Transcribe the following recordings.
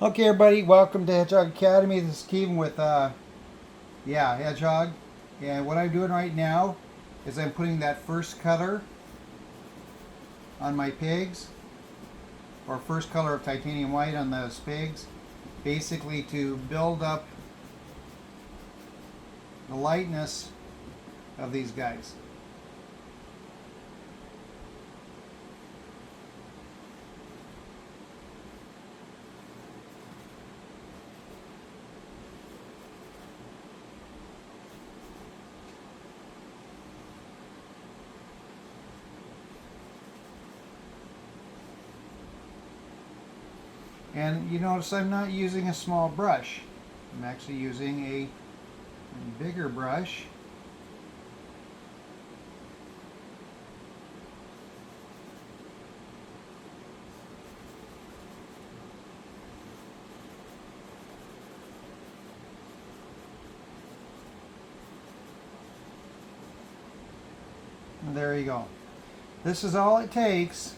Okay, everybody, welcome to Hedgehog Academy. This is Kevin with, Hedgehog. And what I'm doing right now is I'm putting that first color on my pigs, or first color of titanium white on those pigs, basically to build up the lightness of these guys. And you notice I'm not using a small brush. I'm actually using a bigger brush. And there you go. This is all it takes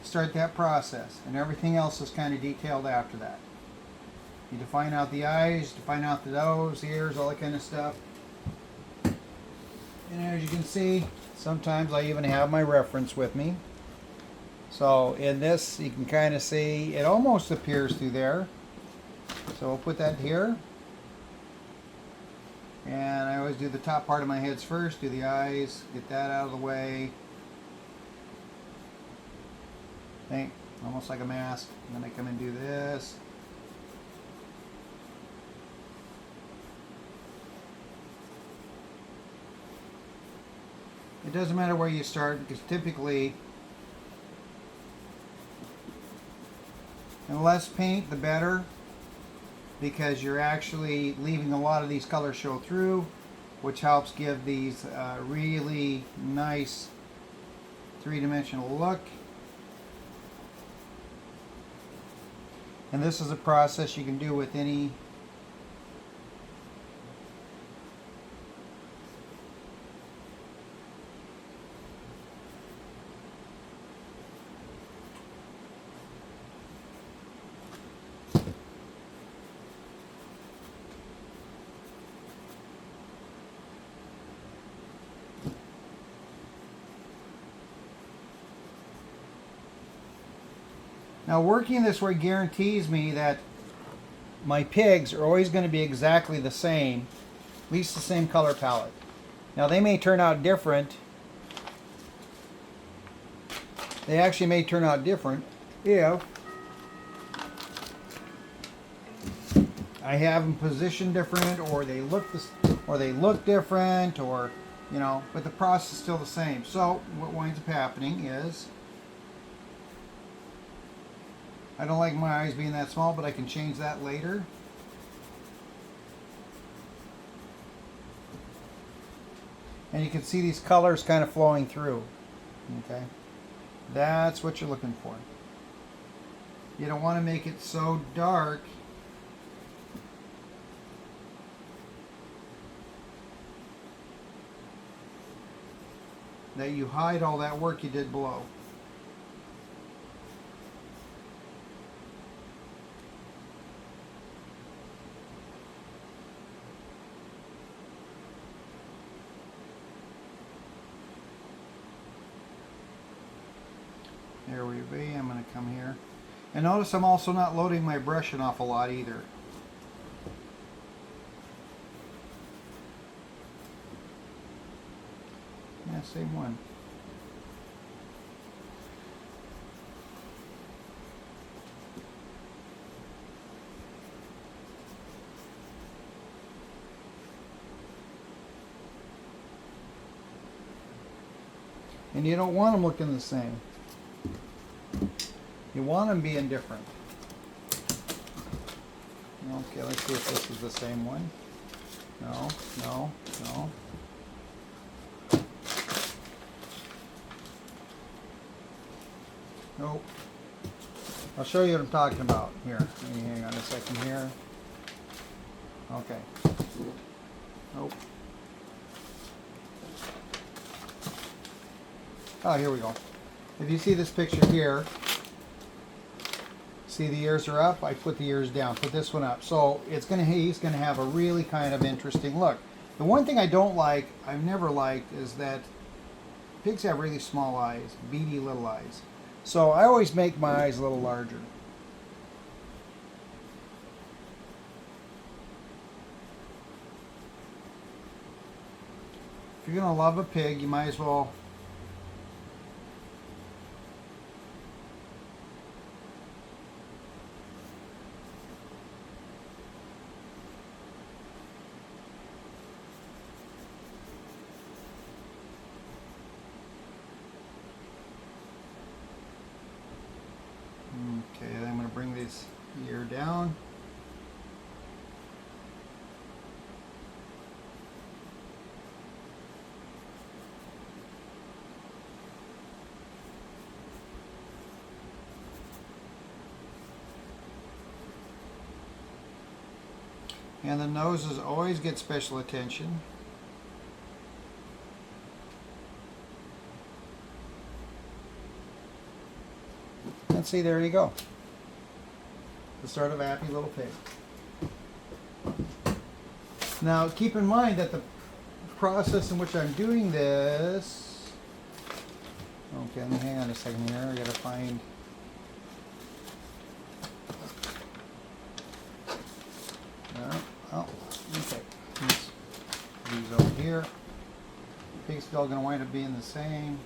to start that process, and everything else is kind of detailed after that. You define out the eyes, define out the nose, the ears, all that kind of stuff. And as you can see, sometimes I even have my reference with me. So in this, you can kind of see it almost appears through there. So we'll put that here. And I always do the top part of my heads first, do the eyes, get that out of the way. Think, almost like a mask. And then I come and do this. It doesn't matter where you start, because typically the less paint the better, because you're actually leaving a lot of these colors show through, which helps give these really nice three-dimensional look. And this is a process you can do with any Now, working this way guarantees me that my pigs are always going to be exactly the same, at least the same color palette. Now, they may turn out different. They actually may turn out different if I have them positioned different, or they look different, or but the process is still the same. So what winds up happening is, I don't like my eyes being that small, but I can change that later. And you can see these colors kind of flowing through. Okay, that's what you're looking for. You don't want to make it so dark that you hide all that work you did below. There we be. I'm going to come here. And notice I'm also not loading my brush an awful lot either. Yeah, same one. And you don't want them looking the same. You want them being different. Okay, let's see if this is the same one. No, no, no. Nope. I'll show you what I'm talking about here. Let me hang on a second here. Okay. Nope. Oh, here we go. If you see this picture here, See, the ears are up. I put the ears down. Put this one up. So he's gonna have a really kind of interesting look. The one thing I don't like, I've never liked, is that pigs have really small eyes, beady little eyes. So I always make my eyes a little larger. If you're gonna love a pig, you might as well okay, then I'm going to bring this ear down. And the noses always get special attention. And see, there you go. The start of a happy little pig. Now, keep in mind that the process in which I'm doing this... Okay, let me hang on a second here. I gotta find... Oh, okay. These over here. Pig's still gonna wind up being the same.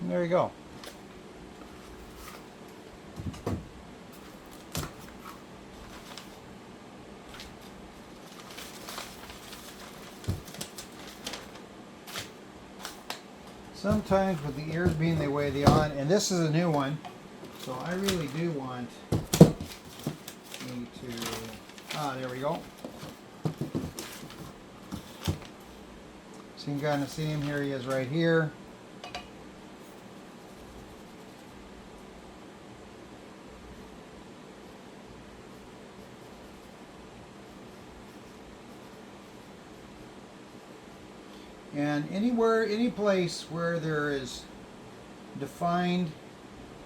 And there you go. Sometimes with the ears being the way they are, and this is a new one, so I really do want me to, there we go. So you can kind of see him, here he is right here. And any place where there is defined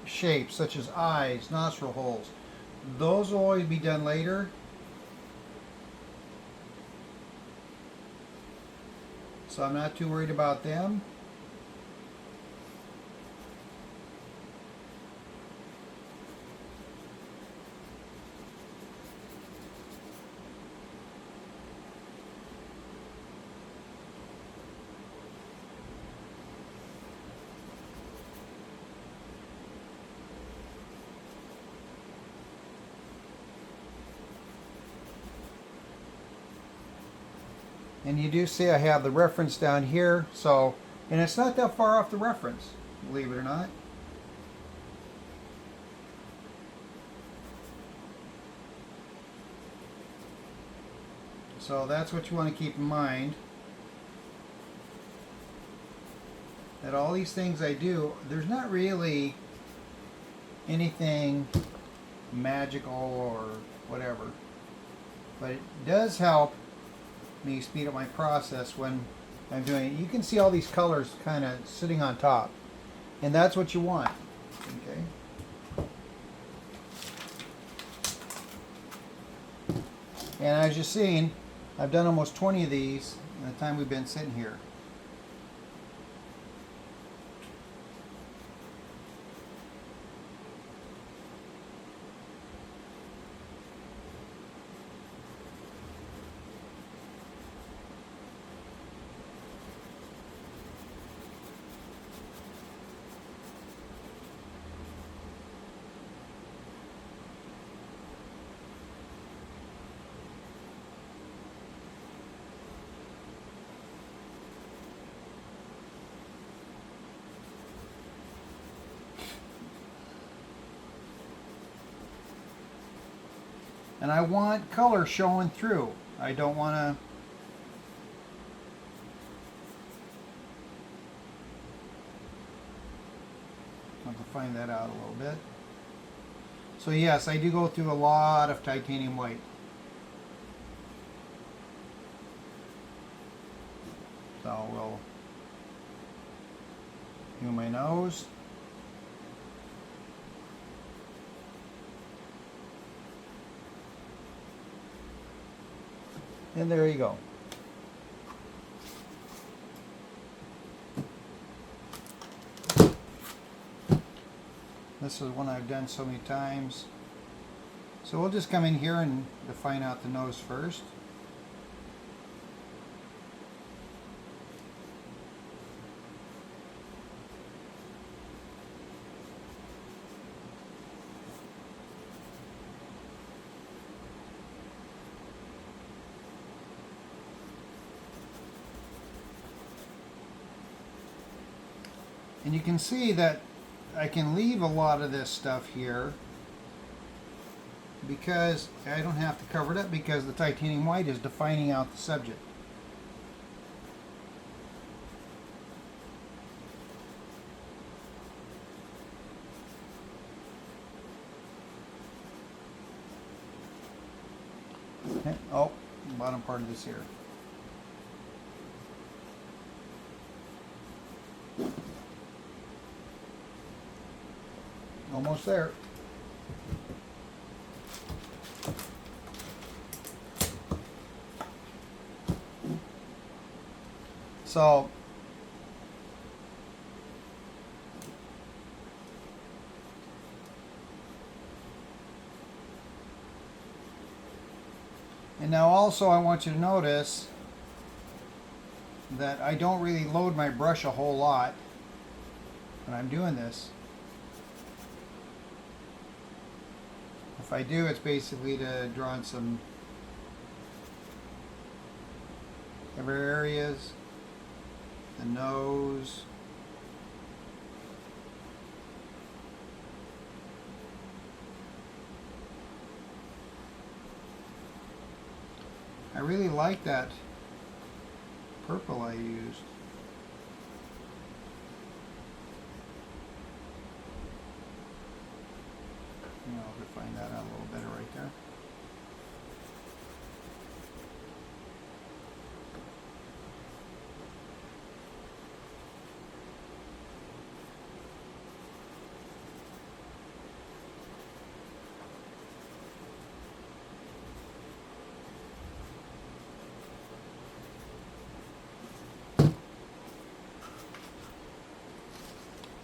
shapes, such as eyes, nostril holes, those will always be done later. So I'm not too worried about them. And you do see I have the reference down here, so, and it's not that far off the reference, believe it or not. So that's what you want to keep in mind. That all these things I do, there's not really anything magical or whatever. But it does help me speed up my process when I'm doing it. You can see all these colors kind of sitting on top, and that's what you want. Okay. And as you've seen, I've done almost 20 of these in the time we've been sitting here. And I want color showing through. I don't want to have to find that out a little bit. So yes, I do go through a lot of titanium white. So we'll do my nose. And there you go. This is one I've done so many times. So we'll just come in here and define out the nose first. And you can see that I can leave a lot of this stuff here because I don't have to cover it up because the titanium white is defining out the subject. Okay. Oh, bottom part of this here. Almost there. So and now also I want you to notice that I don't really load my brush a whole lot when I'm doing this. If I do, it's basically to draw in some cover areas, the nose, I really like that purple I used. I'll refine that out a little better right there.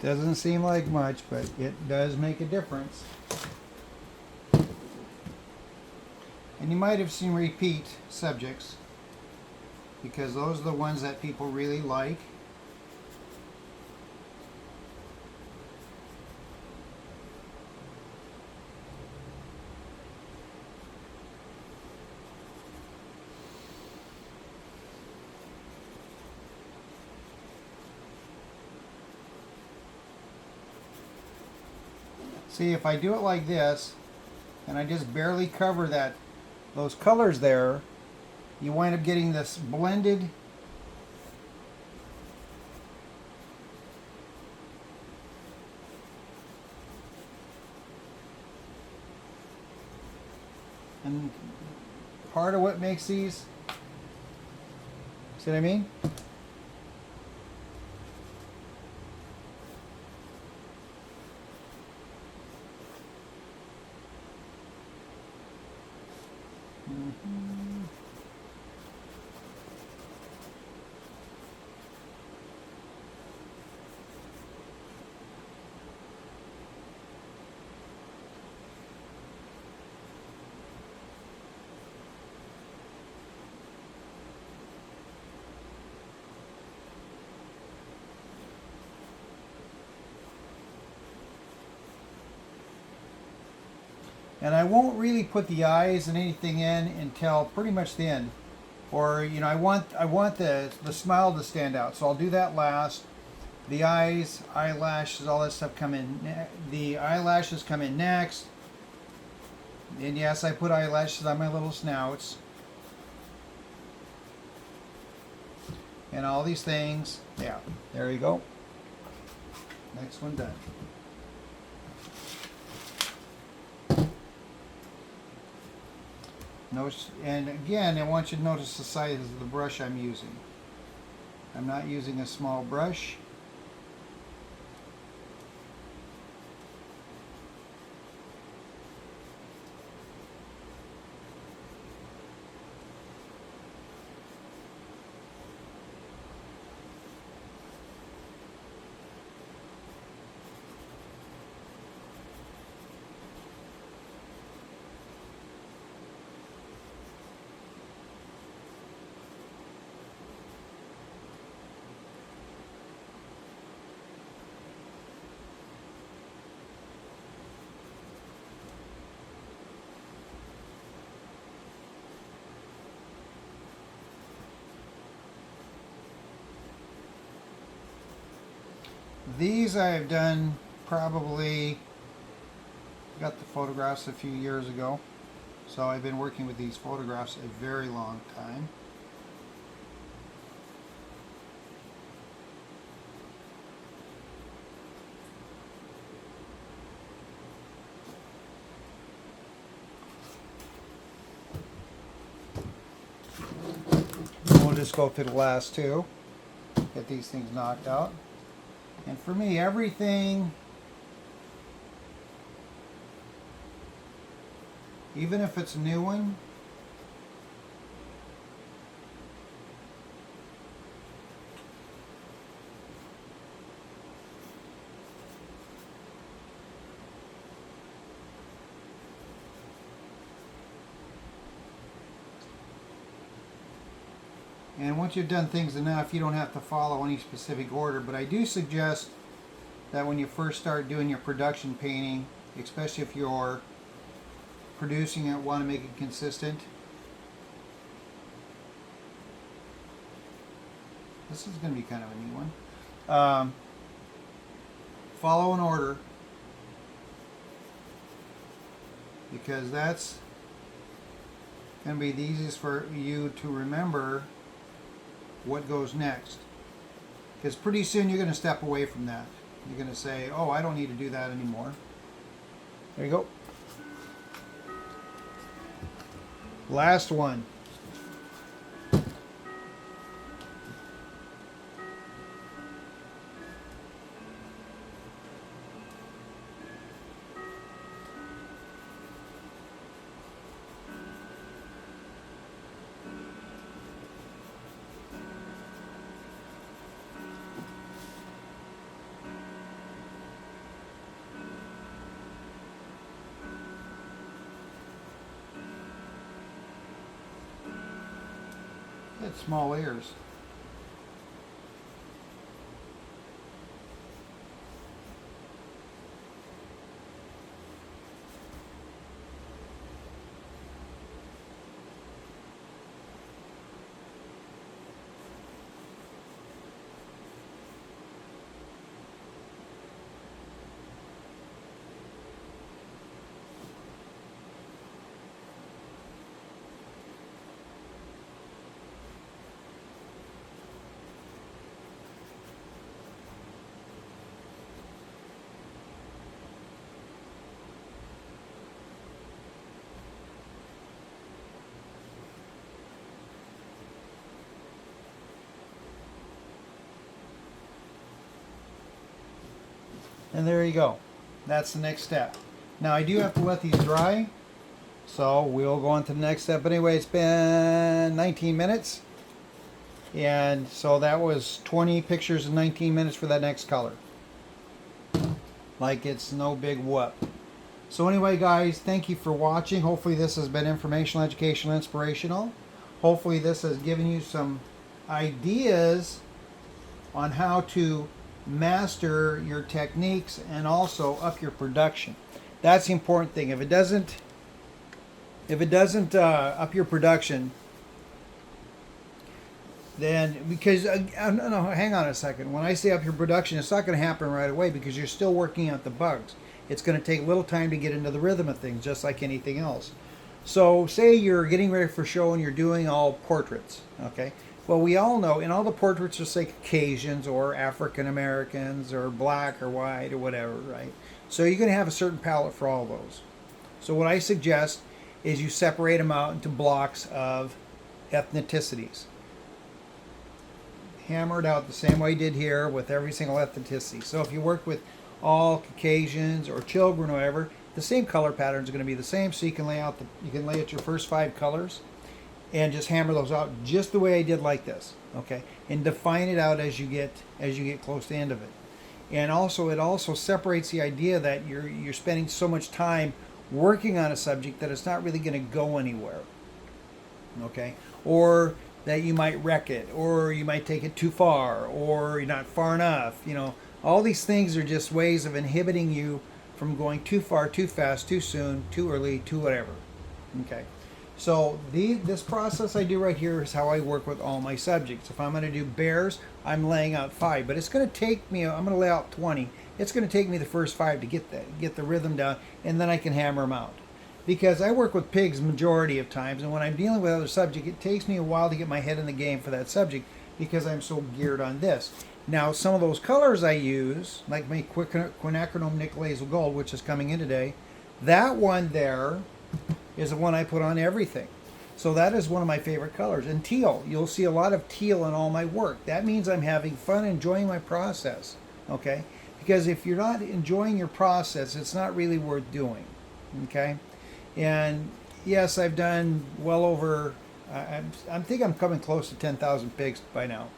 Doesn't seem like much, but it does make a difference. And you might have seen repeat subjects because those are the ones that people really like. See, if I do it like this and I just barely cover those colors there, you wind up getting this blended and part of what makes these, see what I mean? And I won't really put the eyes and anything in until pretty much the end. Or, you know, I want the smile to stand out. So I'll do that last. The eyes, eyelashes, all that stuff come in. The eyelashes come in next. And yes, I put eyelashes on my little snouts. And all these things. Yeah, there you go. Next one done. Notice, and again, I want you to notice the size of the brush I'm using. I'm not using a small brush. These I've done probably, got the photographs a few years ago, so I've been working with these photographs a very long time. We'll just go through the last two, get these things knocked out. And for me, everything, even if it's a new one, and once you've done things enough, you don't have to follow any specific order. But I do suggest that when you first start doing your production painting, especially if you're producing it, want to make it consistent. This is going to be kind of a neat one. Follow an order, because that's going to be the easiest for you to remember what goes next. Because pretty soon you're going to step away from that. You're going to say, oh, I don't need to do that anymore. There you go. Last one. It's small ears. And there you go. That's the next step. Now I do have to let these dry, so we'll go on to the next step. But anyway, it's been 19 minutes. And so that was 20 pictures in 19 minutes for that next color. Like it's no big whoop. So anyway, guys, thank you for watching. Hopefully this has been informational, educational, inspirational. Hopefully this has given you some ideas on how to master your techniques and also up your production. That's the important thing. If it doesn't up your production, then, because no, hang on a second. When I say up your production, it's not going to happen right away because you're still working out the bugs. It's going to take a little time to get into the rhythm of things, just like anything else. So say you're getting ready for a show and you're doing all portraits, okay? Well, we all know in all the portraits, just like Caucasians or African Americans or black or white or whatever, right? So you're going to have a certain palette for all those. So what I suggest is you separate them out into blocks of ethnicities. Hammer it out the same way you did here with every single ethnicity. So if you work with all Caucasians or children or whatever, the same color patterns are going to be the same. So you can lay out your first 5 colors and just hammer those out just the way I did like this, okay? And define it out as you get close to the end of it. And also it also separates the idea that you're spending so much time working on a subject that it's not really going to go anywhere, okay? Or that you might wreck it, or you might take it too far, or you're not far enough. All these things are just ways of inhibiting you from going too far, too fast, too soon, too early, too whatever. Okay. So this process I do right here is how I work with all my subjects. If I'm going to do bears, I'm laying out 5, but it's going to take me, I'm going to lay out 20. It's going to take me the first 5 to get the rhythm down, and then I can hammer them out. Because I work with pigs majority of times, and when I'm dealing with other subject, it takes me a while to get my head in the game for that subject because I'm so geared on this. Now, some of those colors I use, like my quinacridone nickel hazel gold, which is coming in today, that one there is the one I put on everything. So that is one of my favorite colors. And teal, you'll see a lot of teal in all my work. That means I'm having fun, enjoying my process, okay? Because if you're not enjoying your process, it's not really worth doing, okay? And yes, I've done well over, I think I'm coming close to 10,000 pigs by now.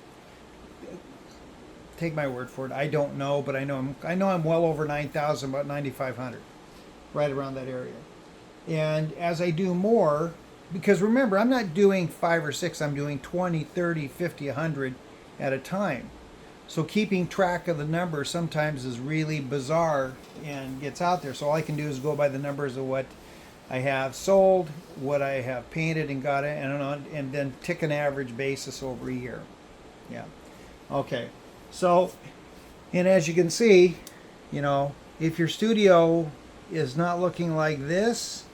Take my word for it. I don't know, but I know I'm well over 9,000, about 9,500, right around that area. And as I do more, because remember, I'm not doing 5 or 6, I'm doing 20, 30, 50, 100 at a time. So keeping track of the numbers sometimes is really bizarre and gets out there. So all I can do is go by the numbers of what I have sold, what I have painted and got it, and then tick an average basis over a year. Yeah. Okay. So, and as you can see, if your studio is not looking like this,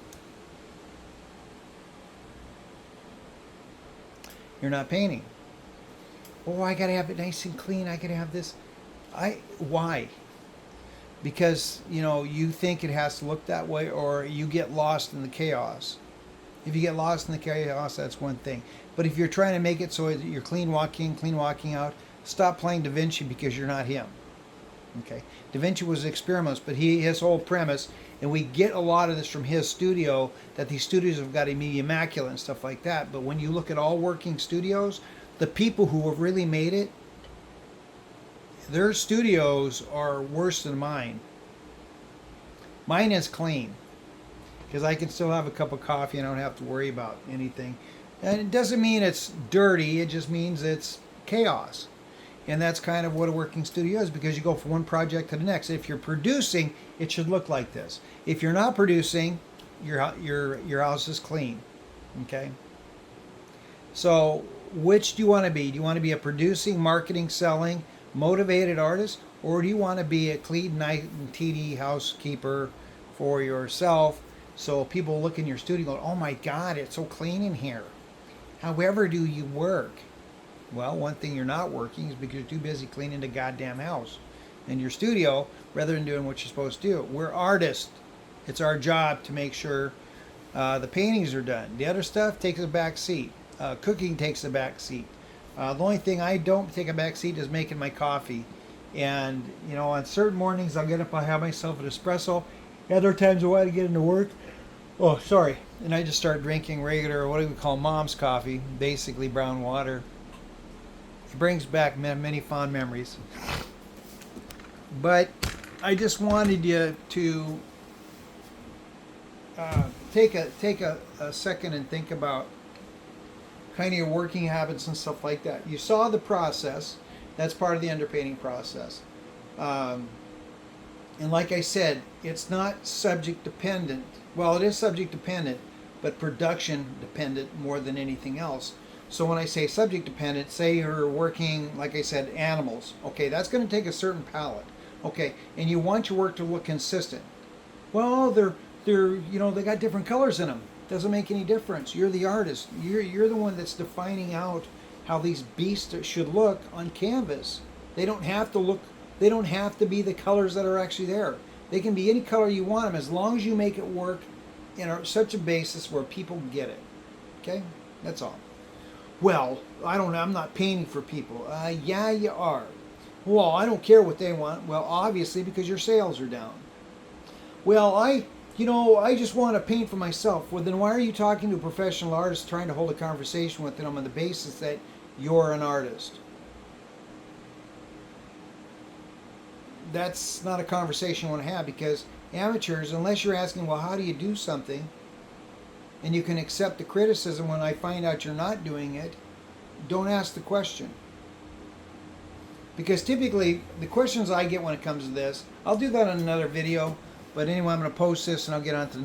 you're not painting. Oh, I gotta have it nice and clean. I gotta have this. Why? Because you think it has to look that way, or you get lost in the chaos. If you get lost in the chaos, that's one thing. But if you're trying to make it so that you're clean walking out, stop playing Da Vinci because you're not him. Okay, Da Vinci was experiments, but his whole premise, and we get a lot of this from his studio, that these studios have got to be immaculate and stuff like that. But when you look at all working studios, the people who have really made it, their studios are worse than mine. Mine is clean because I can still have a cup of coffee and I don't have to worry about anything. And it doesn't mean it's dirty, it just means it's chaos. And that's kind of what a working studio is, because you go from one project to the next. If you're producing, it should look like this. If you're not producing, your house is clean. Okay? So which do you want to be? Do you want to be a producing, marketing, selling, motivated artist, or do you want to be a clean, nice, and tidy housekeeper for yourself, so people look in your studio and go, oh my God, it's so clean in here? However do you work? Well, one thing you're not working is because you're too busy cleaning the goddamn house and your studio rather than doing what you're supposed to do. We're artists. It's our job to make sure the paintings are done. The other stuff takes a back seat. Cooking takes a back seat. The only thing I don't take a back seat is making my coffee. And, on certain mornings I'll get up, I have myself an espresso. Other times I want to get into work. Oh, sorry. And I just start drinking regular, what do we call mom's coffee, basically brown water. It brings back many fond memories. But I just wanted you to take a second and think about kind of your working habits and stuff like that. You saw the process. That's part of the underpainting process. And like I said, it's not subject dependent. Well, it is subject dependent, but production dependent more than anything else. So when I say subject dependent, say you're working, like I said, animals. Okay, that's going to take a certain palette. Okay, and you want your work to look consistent. Well, they got different colors in them. Doesn't make any difference. You're the artist. You're the one that's defining out how these beasts should look on canvas. They don't have to look. They don't have to be the colors that are actually there. They can be any color you want them, as long as you make it work in such a basis where people get it. Okay, that's all. Well, I don't know. I'm not painting for people. Yeah, you are. Well, I don't care what they want. Well, obviously, because your sales are down. Well, I just want to paint for myself. Well, then why are you talking to a professional artist, trying to hold a conversation with them on the basis that you're an artist? That's not a conversation I want to have, because amateurs, unless you're asking, well, how do you do something, and you can accept the criticism when I find out you're not doing it, don't ask the question. Because typically, the questions I get when it comes to this, I'll do that on another video, but anyway, I'm going to post this and I'll get on to the next.